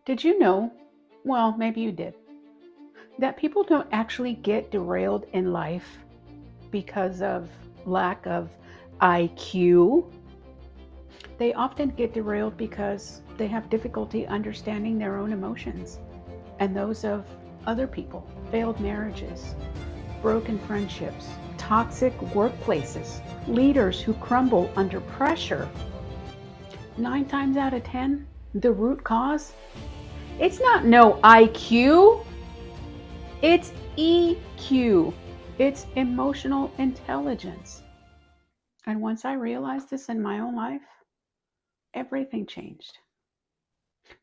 Did you know, well, maybe you did, that people don't actually get derailed in life because of lack of IQ? They often get derailed because they have difficulty understanding their own emotions and those of other people, failed marriages, broken friendships, toxic workplaces, leaders who crumble under pressure. 9 times out of 10, the root cause, it's not no IQ, it's EQ. It's emotional intelligence. And once I realized this in my own life, everything changed.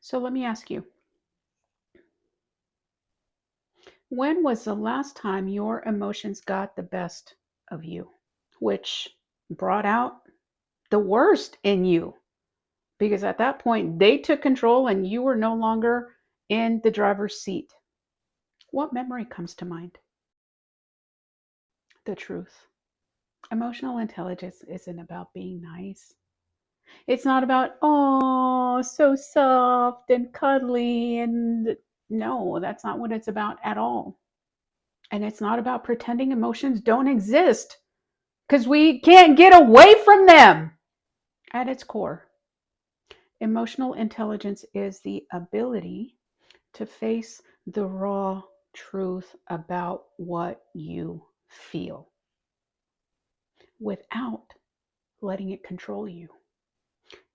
So let me ask you, when was the last time your emotions got the best of you, which brought out the worst in you? Because at that point, they took control and you were no longer in the driver's seat. What memory comes to mind? The truth. Emotional intelligence isn't about being nice. It's not about, oh, so soft and cuddly. And no, that's not what it's about at all. And it's not about pretending emotions don't exist because we can't get away from them. At its core, emotional intelligence is the ability to face the raw truth about what you feel without letting it control you.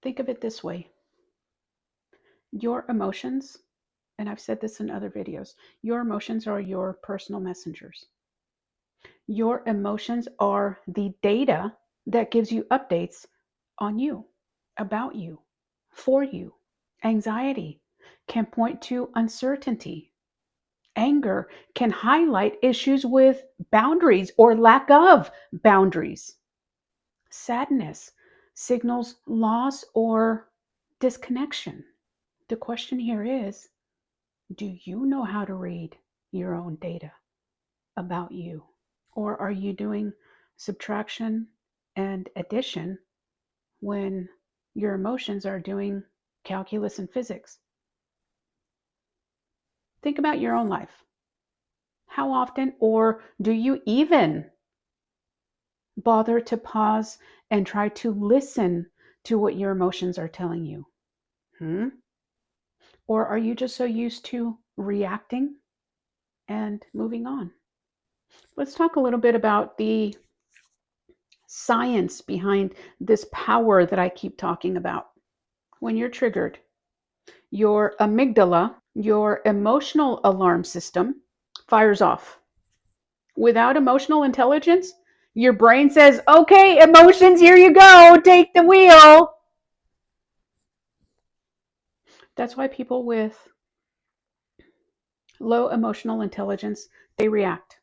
Think of it this way. Your emotions, and I've said this in other videos, your emotions are your personal messengers. Your emotions are the data that gives you updates on you, about you, for you. Anxiety can point to uncertainty. Anger can highlight issues with boundaries or lack of boundaries. Sadness signals loss or disconnection. The question here is, do you know how to read your own data about you? Or are you doing subtraction and addition when your emotions are doing calculus and physics? Think about your own life. How often, or do you even bother to pause and try to listen to what your emotions are telling you? Or are you just so used to reacting and moving on? Let's talk a little bit about the science behind this power that I keep talking about. When you're triggered, your amygdala, your emotional alarm system, fires off. Without emotional intelligence, your brain says, okay, emotions, here you go, take the wheel. That's why people with low emotional intelligence, they react.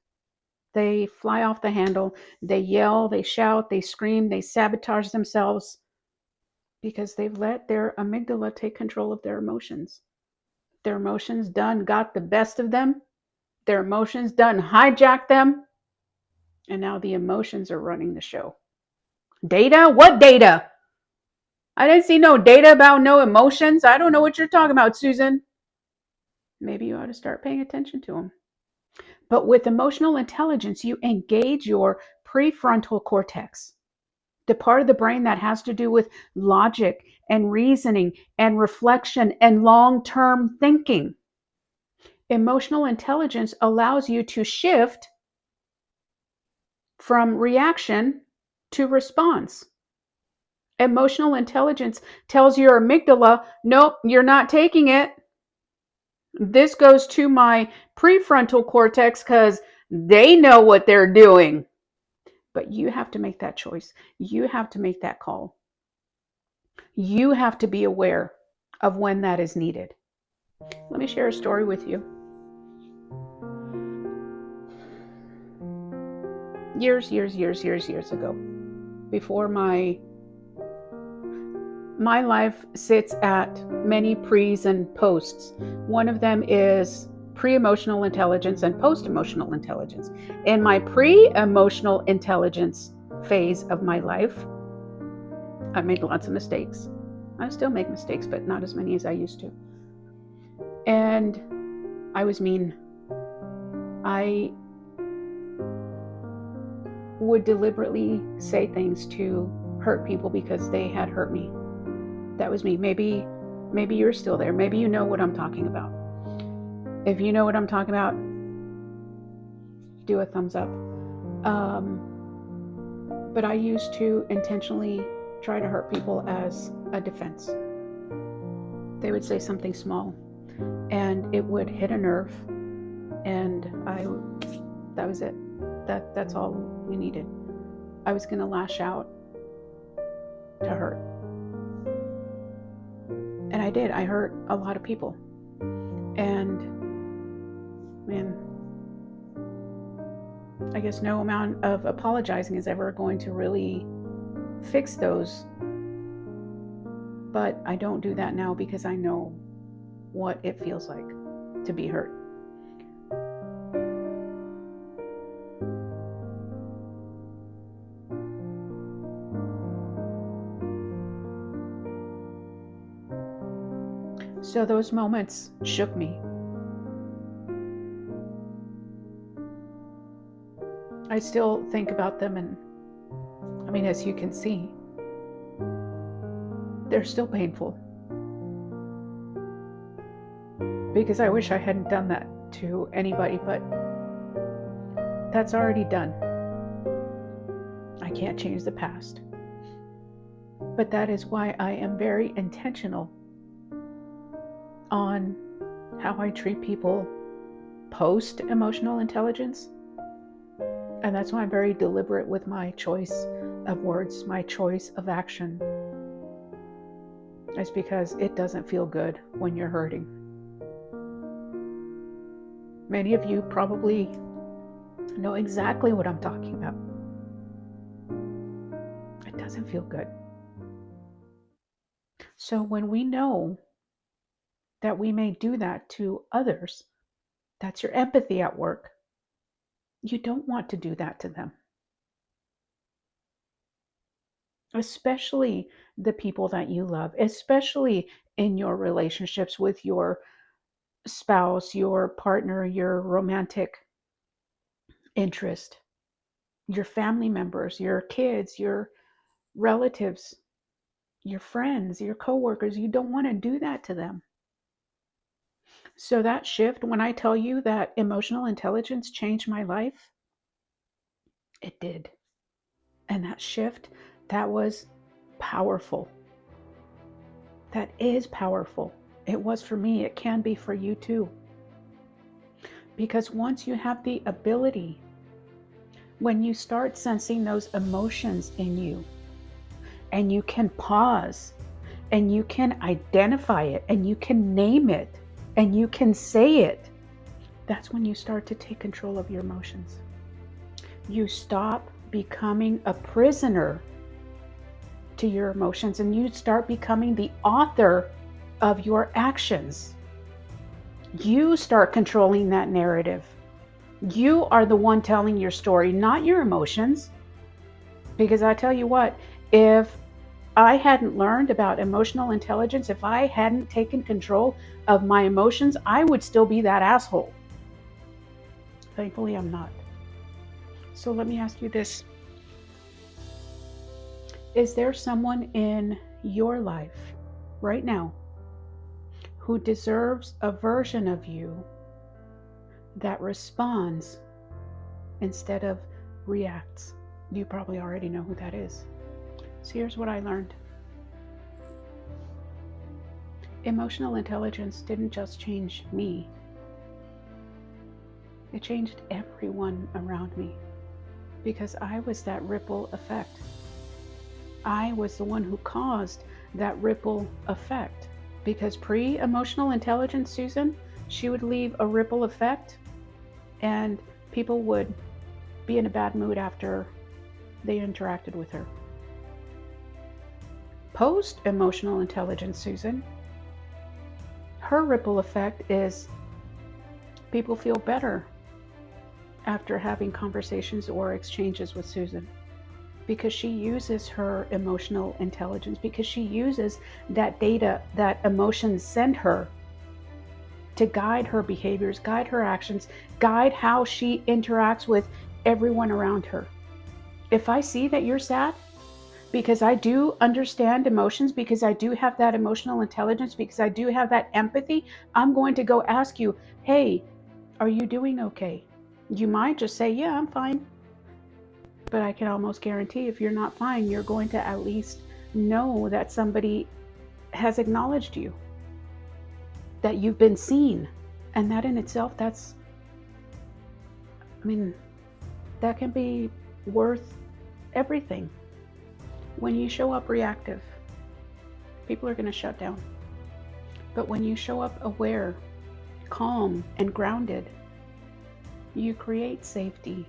They fly off the handle, they yell, they shout, they scream, they sabotage themselves because they've let their amygdala take control of their emotions. Their emotions done got the best of them. Their emotions done hijacked them. And now the emotions are running the show. Data? What data? I didn't see no data about no emotions. I don't know what you're talking about, Susan. Maybe you ought to start paying attention to them. But with emotional intelligence, you engage your prefrontal cortex, the part of the brain that has to do with logic and reasoning and reflection and long-term thinking. Emotional intelligence allows you to shift from reaction to response. Emotional intelligence tells your amygdala, nope, you're not taking it. This goes to my prefrontal cortex because they know what they're doing. But you have to make that choice. You have to make that call. You have to be aware of when that is needed. Let me share a story with you. Years ago, before my life sits at many pre's and posts. One of them is pre-emotional intelligence and post-emotional intelligence. In my pre-emotional intelligence phase of my life, I made lots of mistakes. I still make mistakes, but not as many as I used to. And I was mean. I would deliberately say things to hurt people because they had hurt me. That was me. Maybe you're still there. Maybe you know what I'm talking about. If you know what I'm talking about, do a thumbs up. But I used to intentionally try to hurt people as a defense. They would say something small and it would hit a nerve, and that was it. That's all we needed. I was going to lash out to hurt. And I did. I hurt a lot of people. And man, I guess no amount of apologizing is ever going to really fix those. But I don't do that now because I know what it feels like to be hurt. So those moments shook me. I still think about them, and I mean, as you can see, they're still painful. Because I wish I hadn't done that to anybody, but that's already done. I can't change the past. But that is why I am very intentional on how I treat people post emotional intelligence. And that's why I'm very deliberate with my choice of words, my choice of action. It's because it doesn't feel good when you're hurting. Many of you probably know exactly what I'm talking about. It doesn't feel good. So when we know that we may do that to others, that's your empathy at work. You don't want to do that to them. Especially the people that you love, especially in your relationships with your spouse, your partner, your romantic interest, your family members, your kids, your relatives, your friends, your coworkers. You don't want to do that to them. So that shift, when I tell you that emotional intelligence changed my life, it did. And that shift, that was powerful. That is powerful. It was for me. It can be for you too. Because once you have the ability, when you start sensing those emotions in you, and you can pause, and you can identify it, and you can name it, and you can say it, that's when you start to take control of your emotions. You stop becoming a prisoner to your emotions, and you start becoming the author of your actions. You start controlling that narrative. You are the one telling your story, not your emotions. Because I tell you what, if I hadn't learned about emotional intelligence, if I hadn't taken control of my emotions, I would still be that asshole. Thankfully, I'm not. So let me ask you this. Is there someone in your life right now who deserves a version of you that responds instead of reacts? You probably already know who that is. So here's what I learned. Emotional intelligence didn't just change me. It changed everyone around me, because I was that ripple effect. I was the one who caused that ripple effect. Because pre-emotional intelligence Susan, she would leave a ripple effect and people would be in a bad mood after they interacted with her. Post-emotional intelligence Susan, her ripple effect is people feel better after having conversations or exchanges with Susan, because she uses her emotional intelligence, because she uses that data that emotions send her to guide her behaviors, guide her actions, guide how she interacts with everyone around her. If I see that you're sad, because I do understand emotions, because I do have that emotional intelligence, because I do have that empathy, I'm going to go ask you, hey, are you doing okay? You might just say, yeah, I'm fine. But I can almost guarantee if you're not fine, you're going to at least know that somebody has acknowledged you, that you've been seen. And that in itself, that can be worth everything. When you show up reactive, people are going to shut down. But when you show up aware, calm, and grounded, you create safety.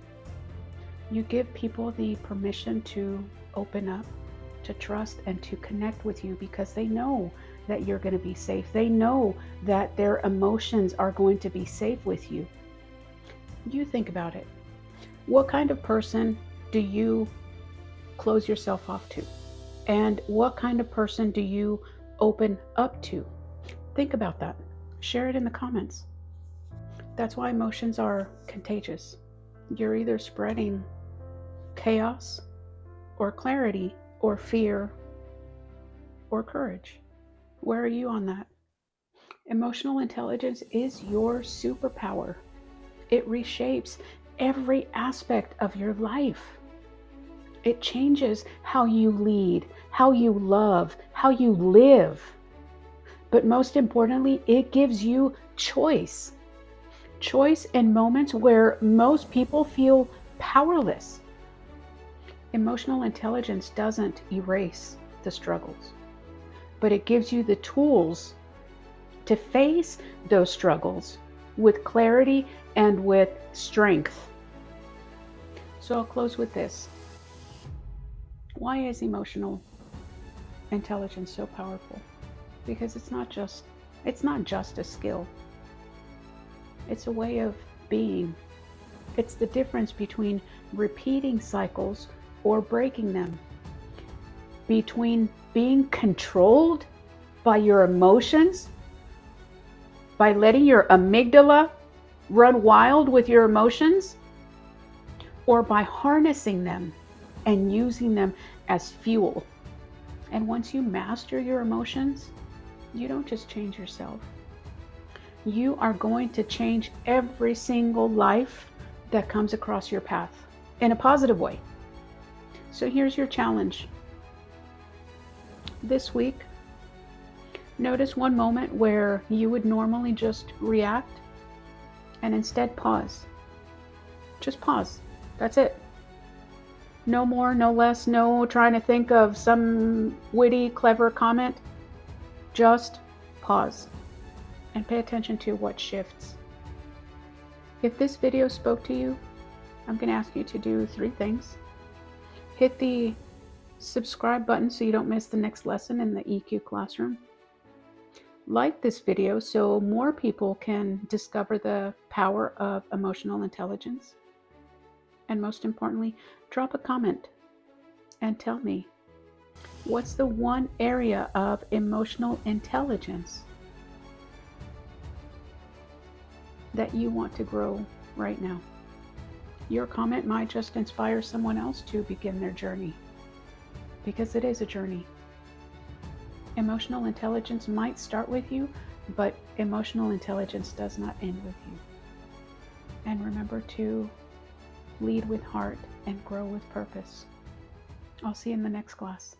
You give people the permission to open up, to trust, and to connect with you because they know that you're going to be safe. They know that their emotions are going to be safe with you. You think about it. What kind of person do you close yourself off to? And what kind of person do you open up to? Think about that. Share it in the comments. That's why emotions are contagious. You're either spreading chaos or clarity or fear or courage. Where are you on that? Emotional intelligence is your superpower. It reshapes every aspect of your life. It changes how you lead, how you love, how you live. But most importantly, it gives you choice. Choice in moments where most people feel powerless. Emotional intelligence doesn't erase the struggles, but it gives you the tools to face those struggles with clarity and with strength. So I'll close with this. Why is emotional intelligence so powerful? Because it's not just a skill. It's a way of being. It's the difference between repeating cycles or breaking them, between being controlled by your emotions, by letting your amygdala run wild with your emotions, or by harnessing them and using them as fuel. And once you master your emotions, you don't just change yourself. You are going to change every single life that comes across your path in a positive way. So here's your challenge. This week, notice one moment where you would normally just react and instead pause. Just pause. That's it. No more, no less, no trying to think of some witty, clever comment. Just pause and pay attention to what shifts. If this video spoke to you, I'm going to ask you to do 3 things. Hit the subscribe button so you don't miss the next lesson in the EQ classroom. Like this video so more people can discover the power of emotional intelligence. And most importantly, drop a comment and tell me, what's the one area of emotional intelligence that you want to grow right now? Your comment might just inspire someone else to begin their journey, because it is a journey. Emotional intelligence might start with you, but emotional intelligence does not end with you. And remember to lead with heart and grow with purpose. I'll see you in the next class.